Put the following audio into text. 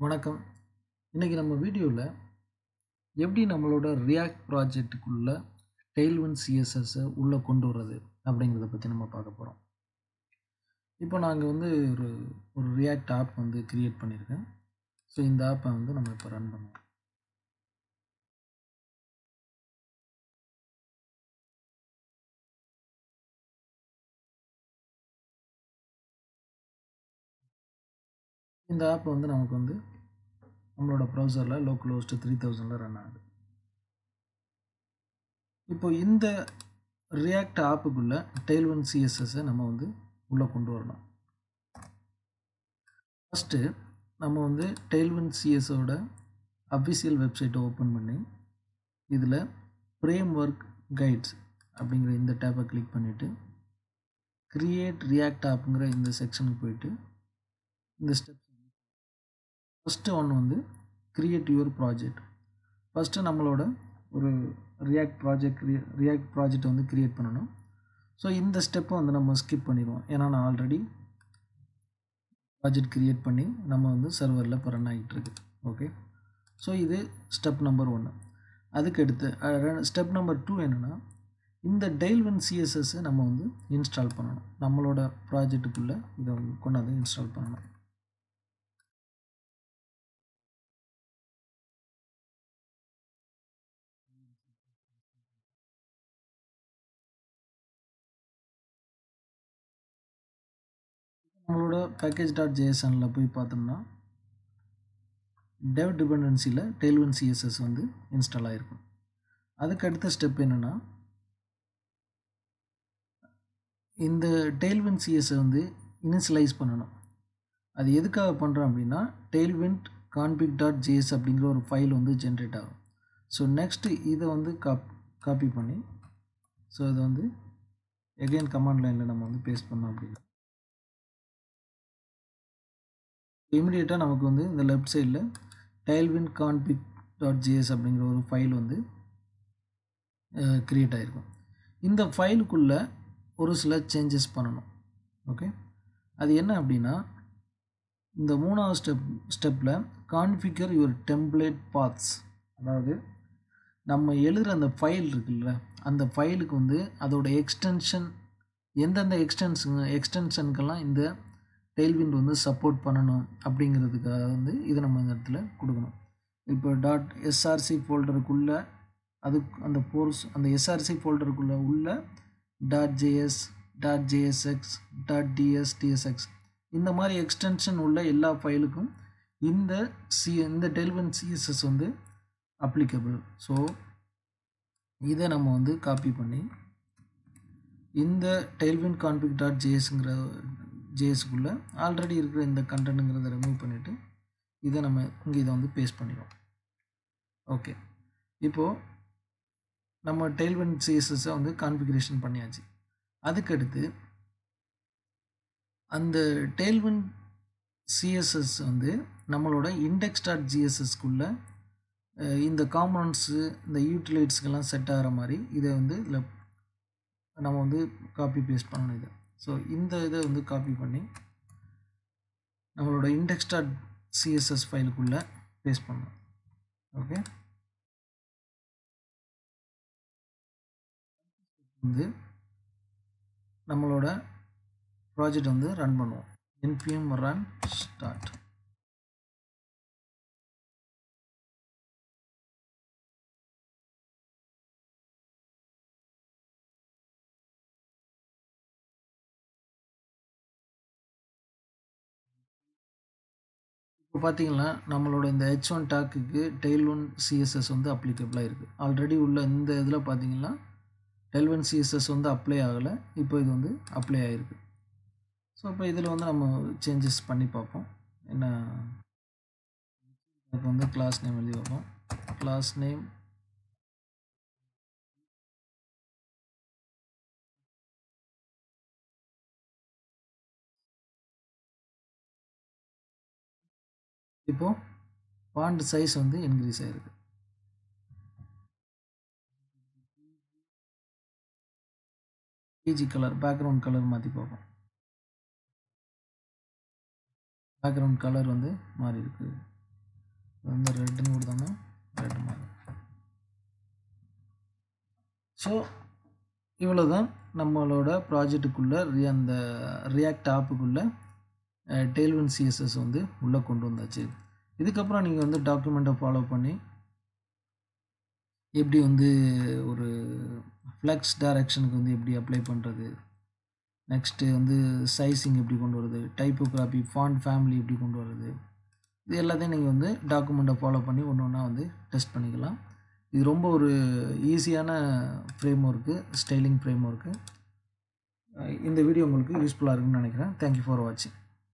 வணக்கம். இன்னைக்கு நம்ம வீடியோவில் எப்படி நம்மளோட ரியாக்ட் ப்ராஜெக்ட்டுக்குள்ள டெய்ல்விண்ட் சிஎஸ்எஸ்ஸை உள்ளே கொண்டு வர்றது அப்படிங்கிறத பற்றி நம்ம பார்க்க போகிறோம். இப்போ நாங்கள் ஒரு ஒரு ரியாக்ட் ஆப் கிரியேட் பண்ணியிருக்கேன். ஸோ இந்த ஆப்பை நம்ம இப்போ ரன் பண்ணுவோம். இந்த ஆப் நமக்கு நம்மளோட ப்ரௌசரில் லோக்கல் ஹோஸ்ட் 3000 ரன் ஆகுது. இப்போ இந்த ரியாக்ட் ஆப்புக்குள்ளே டெய்ல்விண்ட் சிஎஸ்எஸ்ஸை நம்ம உள்ளே கொண்டு வரணும். ஃபஸ்ட்டு நம்ம டெய்ல்விண்ட் சிஎஸ்ஸோட அஃபிஷியல் வெப்சைட்டை ஓப்பன் பண்ணி இதில் ஃப்ரேம்வொர்க் கைட்ஸ் அப்படிங்கிற இந்த டேப்பை கிளிக் பண்ணிவிட்டு கிரியேட் ரியாக்ட் ஆப்புங்கிற இந்த செக்ஷனுக்கு போயிட்டு இந்த ஸ்டெப்ஸ் ஃபஸ்ட்டு ஒன்று கிரியேட் யுவர் ப்ராஜெக்ட். ஃபஸ்ட்டு நம்மளோட ஒரு ரியாக்ட் ப்ராஜெக்ட் கிரியேட் பண்ணணும். ஸோ இந்த ஸ்டெப்பை நம்ம ஸ்கிப் பண்ணிடுவோம். ஏன்னா நான் ஆல்ரெடி ப்ராஜெக்ட் கிரியேட் பண்ணி நம்ம சர்வரில் இப்போ ரன் ஆகிட்டு இருக்கு. ஓகே, ஸோ இது ஸ்டெப் நம்பர் 1. அதுக்கடுத்து ஸ்டெப் நம்பர் 2 என்னென்னா, இந்த டெய்ல்விண்ட் சிஎஸ்எஸ்ஸை நம்ம இன்ஸ்டால் பண்ணணும். நம்மளோட ப்ராஜெக்ட்டுக்குள்ளே இதை கொண்டாந்து இன்ஸ்டால் பண்ணணும். நம்மளோட package.jsonல் போய் பார்த்தோம்னா dev டிபெண்டன்சியில் டெய்ல்விண்ட் சிஎஸ்எஸ் இன்ஸ்டால் ஆகிருக்கும். அதுக்கு அடுத்த ஸ்டெப் என்னென்னா, இந்த டெய்ல்விண்ட் சிஎஸ்ஸை இனிஷியலைஸ் பண்ணணும். அது எதுக்காக பண்ணுறோம் அப்படின்னா, tailwind config.js அப்படிங்கிற ஒரு ஃபைல் ஜென்ரேட் ஆகும். ஸோ நெக்ஸ்ட்டு இதை காப்பி பண்ணி ஸோ இதை எகெயின் கமாண்ட் லைனில் நம்ம பேஸ்ட் பண்ணோம் அப்படின்னா இமிடியேட்டாக நமக்கு இந்த லெஃப்ட் சைடில் tailwind config.js அப்படிங்கிற ஒரு ஃபைல் க்ரியேட் ஆகிருக்கும். இந்த ஃபைலுக்குள்ளே ஒரு சில சேஞ்சஸ் பண்ணணும். ஓகே, அது என்ன அப்படின்னா, இந்த 3வது ஸ்டெப்பில் கான்ஃபிகர் யுவர் டெம்ப்ளேட் பாத்ஸ், அதாவது நம்ம எழுதுகிற அந்த ஃபைல் இருக்குல்ல, அந்த ஃபைலுக்கு அதோட எக்ஸ்டென்ஷன் எந்தெந்த எக்ஸ்டென்ஷனுக்கெல்லாம் இந்த டெய்ல்விண்ட் சப்போர்ட் பண்ணணும் அப்படிங்கிறதுக்காக இதை நம்ம இந்த இடத்துல கொடுக்கணும். இப்போ .src ஃபோல்டருக்குள்ளே அந்த src ஃபோல்டருக்குள்ளே உள்ள .js, .jsx, .ds, tsx இந்த மாதிரி எக்ஸ்டென்ஷன் உள்ள எல்லா ஃபைலுக்கும் இந்த டெய்ல்விண்ட் சிஎஸ்எஸ் அப்ளிகபிள். ஸோ இதை நம்ம காப்பி பண்ணி இந்த tailwind config.jsங்கிற ஜேஎஸ்க்குள்ளே ஆல்ரெடி இருக்கிற இந்த கண்டென்ட்டுங்கிறத ரிமூவ் பண்ணிவிட்டு இதை நம்ம இதை பேஸ்ட் பண்ணிடுவோம். ஓகே, இப்போது நம்ம டெய்ல்விண்ட் சிஎஸ்எஸ்ஸை கான்ஃபிகரேஷன் பண்ணியாச்சு. அதுக்கடுத்து அந்த டெய்ல்விண்ட் சிஎஸ்எஸ் நம்மளோட index.jsக்குள்ளே இந்த காம்பனன்ட்ஸு இந்த யூட்டிலைட்ஸ்க்கெல்லாம் செட் ஆகிற மாதிரி இதை இதில் நம்ம காப்பி பேஸ்ட் பண்ணணும். இதை ஸோ இந்த இதை காப்பி பண்ணி நம்மளோட index.css ஃபைலுக்குள்ளே பேஸ்ட் பண்ணணும். ஓகே, நம்மளோட ப்ராஜெக்ட் ரன் பண்ணுவோம். npm run start. இப்போ பார்த்தீங்கன்னா நம்மளோட இந்த h1 டாக்குக்கு டெய்ல்விண்ட் சிஎஸ்எஸ் அப்ளிகபிளாக இருக்குது. ஆல்ரெடி உள்ள இந்த இதில் பார்த்தீங்கன்னா டெய்ல்விண்ட் சிஎஸ்எஸ் அப்ளை ஆகலை. இப்போ இது அப்ளை ஆகிருக்கு. ஸோ இப்போ இதில் நம்ம சேஞ்சஸ் பண்ணி பார்ப்போம். என்ன, இப்போ கிளாஸ் நேம் எழுதி வைப்போம். கிளாஸ் நேம் இப்போது ஃபாண்ட் சைஸ் இன்க்ரீஸ் ஆகிருக்கு. பிஜி கலர் பேக்ரவுண்ட் கலர் மாற்றி பார்ப்போம். பேக்ரவுண்ட் கலர் மாறி இருக்குது. வந்து ரெட்னு கொடுத்தோம்னா ரெட் மாறும். ஸோ இவ்வளோ தான் நம்மளோட ப்ராஜெக்ட்டுக்குள்ளே அந்த ரியாக்ட் ஆப்புக்குள்ளே டெய்ல்விண்ட் சிஎஸ்எஸ் வந்து உள்ளே கொண்டு வந்தாச்சு. இதுக்கப்புறம் நீங்கள் வந்து டாக்குமெண்ட்டை ஃபாலோ பண்ணி எப்படி வந்து ஒரு ஃப்ளக்ஸ் டைரக்ஷனுக்கு வந்து எப்படி அப்ளை பண்ணுறது, நெக்ஸ்ட்டு வந்து சைஸிங் எப்படி கொண்டு வருது, டைப்போகிராஃபி, ஃபாண்ட் ஃபேமிலி எப்படி கொண்டு வருது, இது எல்லாத்தையும் நீங்கள் வந்து டாக்குமெண்ட்டை ஃபாலோ பண்ணி ஒன்று ஒன்றா வந்து டெஸ்ட் பண்ணிக்கலாம். இது ரொம்ப ஒரு ஈஸியான frame work, styling frame work. இந்த வீடியோ உங்களுக்கு யூஸ்ஃபுல்லாக இருக்குன்னு நினைக்கிறேன். தேங்க்யூ ஃபார் வாட்சிங்.